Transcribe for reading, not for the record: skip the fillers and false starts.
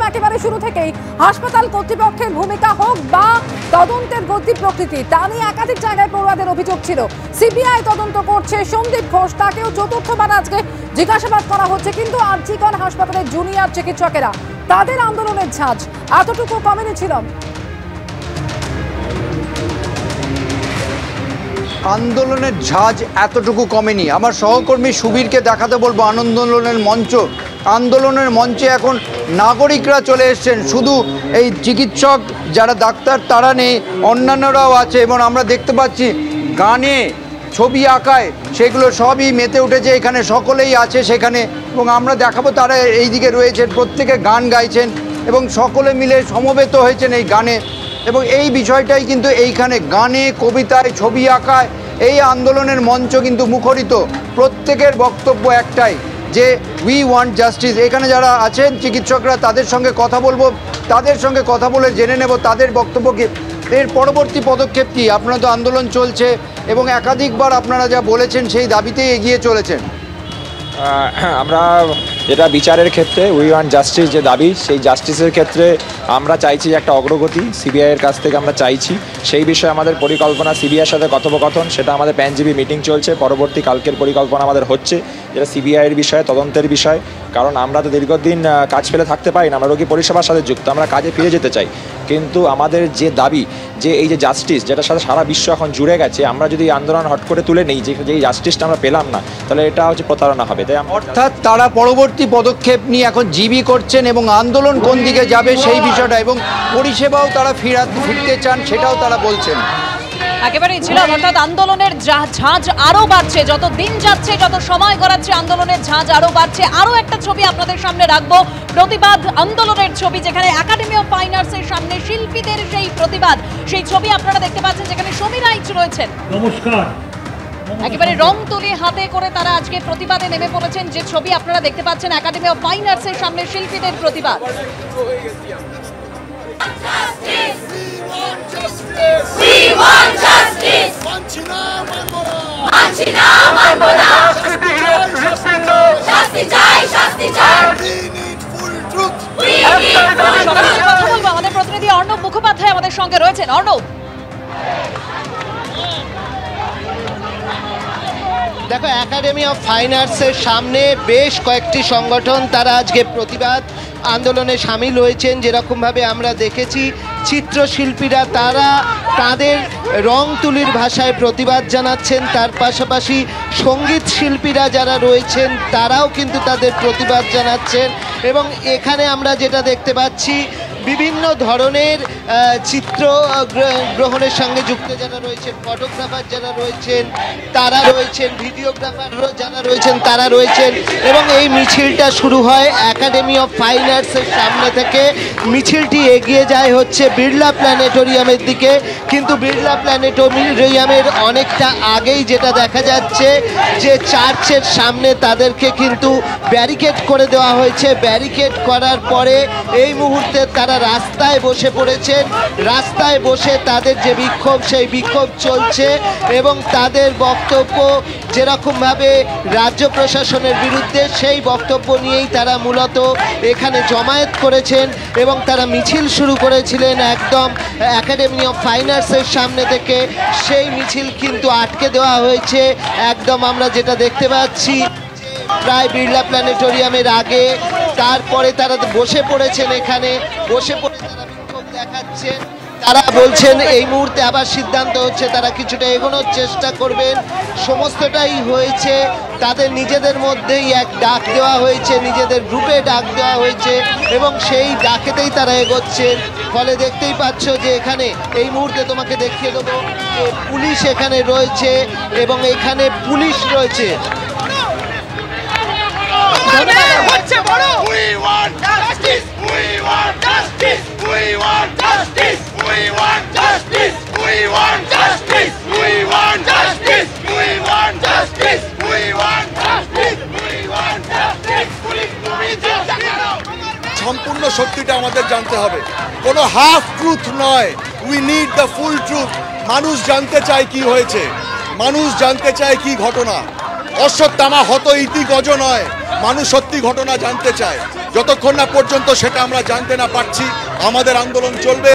একেবারে শুরু থেকেই হাসপাতাল কর্তৃপক্ষের ভূমিকা হোক বা তদন্তের গতি প্রকৃতি তা নিয়ে একাধিক জায়গায় পড়ুয়াদের অভিযোগ ছিল। সিবিআই তদন্ত করছে, সন্দীপ ঘোষ তাকেও চতুর্থবার আজকে জিজ্ঞাসাবাদ করা হচ্ছে। কিন্তু আর.জি. কর হাসপাতালের জুনিয়র চিকিৎসকেরা তাদের আন্দোলনের ঝাঁজ এতটুকু কমেনি ছিল। আন্দোলনের ঝাঁজ এতটুকু কমেনি। আমার সহকর্মী সুবীরকে দেখাতে বলবো আন্দোলনের মঞ্চ। আন্দোলনের মঞ্চে এখন নাগরিকরা চলে এসছেন, শুধু এই চিকিৎসক যারা ডাক্তার তারা নেই, অন্যান্যরাও আছে। এবং আমরা দেখতে পাচ্ছি গানে, ছবি আঁকায় সেগুলো সবই মেতে উঠেছে, এখানে সকলেই আছে সেখানে। এবং আমরা দেখাবো তারা এই দিকে রয়েছেন, প্রত্যেকে গান গাইছেন এবং সকলে মিলে সমবেত হয়েছেন এই গানে। এবং এই বিষয়টাই কিন্তু এইখানে গানে, কবিতায়, ছবি আঁকায় এই আন্দোলনের মঞ্চ কিন্তু মুখরিত। প্রত্যেকের বক্তব্য একটাই যে উই ওয়ান্ট জাস্টিস। এখানে যারা আছেন চিকিৎসকরা তাদের সঙ্গে কথা বলবো, তাদের সঙ্গে কথা বলে জেনে নেব তাদের বক্তব্য কি, এর পরবর্তী পদক্ষেপ কী। আপনারা তো আন্দোলন চলছে এবং একাধিকবার আপনারা যা বলেছেন সেই দাবিতেই এগিয়ে চলেছেন। আমরা যেটা বিচারের ক্ষেত্রে উই ওয়ান্ট জাস্টিস যে দাবি, সেই জাস্টিসের ক্ষেত্রে আমরা চাইছি একটা অগ্রগতি সিবিআইয়ের কাছ থেকে আমরা চাইছি। সেই বিষয়ে আমাদের পরিকল্পনা, সিবিআইয়ের সাথে কথোপকথন, সেটা আমাদের প্যানজিবি মিটিং চলছে। পরবর্তী কালকের পরিকল্পনা আমাদের হচ্ছে যেটা সিবিআইয়ের বিষয়ে, তদন্তের বিষয়। কারণ আমরা তো দীর্ঘদিন কাজ ফেলে থাকতে পারি না, আমরা রোগী পরিষেবার সাথে যুক্ত, আমরা কাজে ফিরে যেতে চাই। কিন্তু আমাদের যে দাবি, যে এই যে জাস্টিস যেটার সাথে সারা বিশ্ব এখন জুড়ে গেছে, আমরা যদি আন্দোলন হট করে তুলে নিই যে এই জাস্টিসটা আমরা পেলাম না, তাহলে এটা হচ্ছে প্রতারণা হবে। তাই অর্থাৎ তারা পরবর্তী পদক্ষেপ নিয়ে এখন জিবি করছেন এবং আন্দোলন কোন দিকে যাবে সেই বিষয়টা, এবং পরিষেবাও তারা ফিরতে চান সেটাও তারা বলছেন। একেবারেই ছিল, অর্থাৎ আন্দোলনের ঝাঁজ আরো বাড়ছে, যত দিন যাচ্ছে, যত সময় গড়াচ্ছে আন্দোলনের ঝাঁজ আরো বাড়ছে। আরো একটা ছবি আপনাদের সামনে রাখবো, প্রতিবাদ আন্দোলনের ছবি, যেখানে একাডেমি অফ ফাইন আর্টসের সামনে শিল্পীদের সেই প্রতিবাদ, সেই ছবি আপনারা দেখতে পাচ্ছেন, যেখানে সমীর রাইচ রয়েছেন। নমস্কার। একেবারে রং তুলি হাতে করে তারা আজকে প্রতিবাদে নেমে পড়েছেন। যে ছবি আপনারা দেখতে পাচ্ছেন একাডেমি অফ ফাইন আর্টসের সামনে শিল্পীদের প্রতিবাদ। We want justice. আমাদের প্রতিনিধি অর্ণব মুখোপাধ্যায় আমাদের সঙ্গে রয়েছেন। অর্ণব, দেখো, একাডেমি অফ ফাইন আর্টসের সামনে বেশ কয়েকটি সংগঠন তারা আজকে প্রতিবাদ আন্দোলনে সামিল হয়েছেন। যেরকমভাবে আমরা দেখেছি চিত্রশিল্পীরা তারা তাদের রং তুলির ভাষায় প্রতিবাদ জানাচ্ছেন, তার পাশাপাশি সঙ্গীত শিল্পীরা যারা রয়েছেন তারাও কিন্তু তাদের প্রতিবাদ জানাচ্ছেন। এবং এখানে আমরা যেটা দেখতে পাচ্ছি বিভিন্ন ধরনের চিত্র গ্রহণের সঙ্গে যুক্ত যারা রয়েছেন, ফটোগ্রাফার যারা রয়েছেন তারা রয়েছেন, ভিডিওগ্রাফার যারা রয়েছেন তারা রয়েছেন। এবং এই মিছিলটা শুরু হয় একাডেমি অফ ফাইন আর্টসের সামনে থেকে। মিছিলটি এগিয়ে যায় হচ্ছে বিড়লা প্ল্যানেটোরিয়ামের দিকে, কিন্তু বিড়লা প্ল্যানেটোরিয়ামের অনেকটা আগেই যেটা দেখা যাচ্ছে যে চার্চের সামনে তাদেরকে কিন্তু ব্যারিকেড করে দেওয়া হয়েছে। ব্যারিকেড করার পরে এই মুহূর্তে তারা রাস্তায় বসে পড়েছেন। রাস্তায় বসে তাদের যে বিক্ষোভ, সেই বিক্ষোভ চলছে এবং তাদের বক্তব্য যেরকমভাবে রাজ্য প্রশাসনের বিরুদ্ধে, সেই বক্তব্য নিয়েই তারা মূলত এখানে জমায়েত করেছেন। এবং তারা মিছিল শুরু করেছিলেন একদম একাডেমি অফ ফাইন আর্টসের সামনে থেকে। সেই মিছিল কিন্তু আটকে দেওয়া হয়েছে একদম, আমরা যেটা দেখতে পাচ্ছি প্রায় বিড়লা প্ল্যানেটোরিয়ামের আগে। তারপরে তারা বসে পড়েছেন, এখানে বসে পড়ে তারা বিক্ষোভ দেখাচ্ছেন। তারা বলছেন এই মুহূর্তে আবার সিদ্ধান্ত হচ্ছে তারা কিছুটা এগোনোর চেষ্টা করবেন। সমস্তটাই হয়েছে তাদের নিজেদের মধ্যেই এক ডাক দেওয়া হয়েছে, নিজেদের গ্রুপে ডাক দেওয়া হয়েছে এবং সেই ডাকেতেই তারা এগোচ্ছেন। ফলে দেখতেই পাচ্ছ যে এখানে এই মুহূর্তে তোমাকে দেখিয়ে দেবো যে পুলিশ এখানে রয়েছে এবং এখানে পুলিশ রয়েছে। সম্পূর্ণ সত্যিটা আমাদের জানতে হবে, কোনো হাফ ট্রুথ নয়। We need the full truth. মানুষ জানতে চায় কি হয়েছে, মানুষ জানতে চায় কি ঘটনা। অশ্বত্থামা হত ইতি গজ নয়, মানুষ সত্যি ঘটনা জানতে চায়। যতক্ষণ না পর্যন্ত সেটা আমরা জানতে না পারছি আমাদের আন্দোলন চলবে।